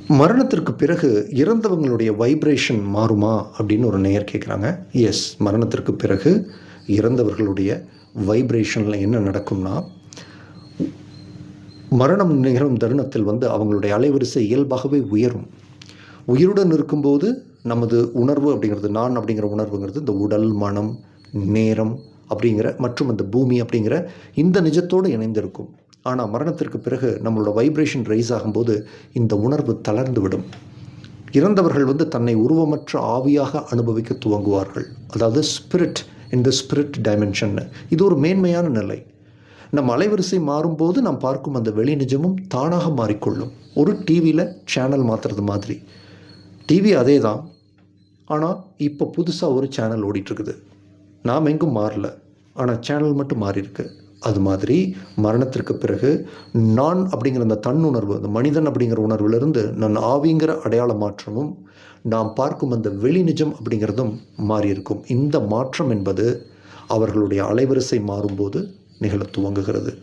மரணத்திற்கு பிறகு இறந்தவங்களுடைய வைப்ரேஷன் மாறுமா அப்படின்னு ஒரு நேயர் கேட்குறாங்க. எஸ், மரணத்திற்கு பிறகு இறந்தவர்களுடைய வைப்ரேஷனில் என்ன நடக்கும்னா, மரணம் நிகழும் தருணத்தில் அவங்களுடைய அலைவரிசை இயல்பாகவே உயரும். உயிருடன் இருக்கும்போது நமது உணர்வு அப்படிங்கிறது, நான் அப்படிங்கிற உணர்வுங்கிறது இந்த உடல், மனம், நேரம் அப்படிங்கிற மற்றும் அந்த பூமி அப்படிங்கிற இந்த நிஜத்தோடு இணைந்திருக்கும். ஆனால் மரணத்திற்கு பிறகு நம்மளோட வைப்ரேஷன் ரைஸ் ஆகும்போது இந்த உணர்வு தளர்ந்து விடும். இறந்தவர்கள் தன்னை உருவமற்ற ஆவியாக அனுபவிக்க துவங்குவார்கள். அதாவது spirit in the spirit dimension. இது ஒரு மேன்மையான நிலை. நம் அலைவரிசை மாறும்போது நாம் பார்க்கும் அந்த வெளி நிஜமும் தானாக மாறிக்கொள்ளும். ஒரு டிவியில் சேனல் மாற்றுறது மாதிரி. டிவி அதே தான், ஆனால் இப்போ புதுசாக ஒரு சேனல் ஓடிட்டுருக்குது. நாம் எங்கும் மாறல, ஆனால் சேனல் மட்டும் மாறியிருக்கு. அது மாதிரி மரணத்திற்கு பிறகு நான் அப்படிங்கிற அந்த தன்னுணர்வு, அந்த மனிதன் அப்படிங்கிற உணர்விலிருந்து நான் ஆவிங்கிற அடையாள மாற்றமும், நாம் பார்க்கும் அந்த வெளி நிஜம் அப்படிங்கிறதும் மாறியிருக்கும். இந்த மாற்றம் என்பது அவர்களுடைய அலைவரிசை மாறும்போது நிகழ துவங்குகிறது.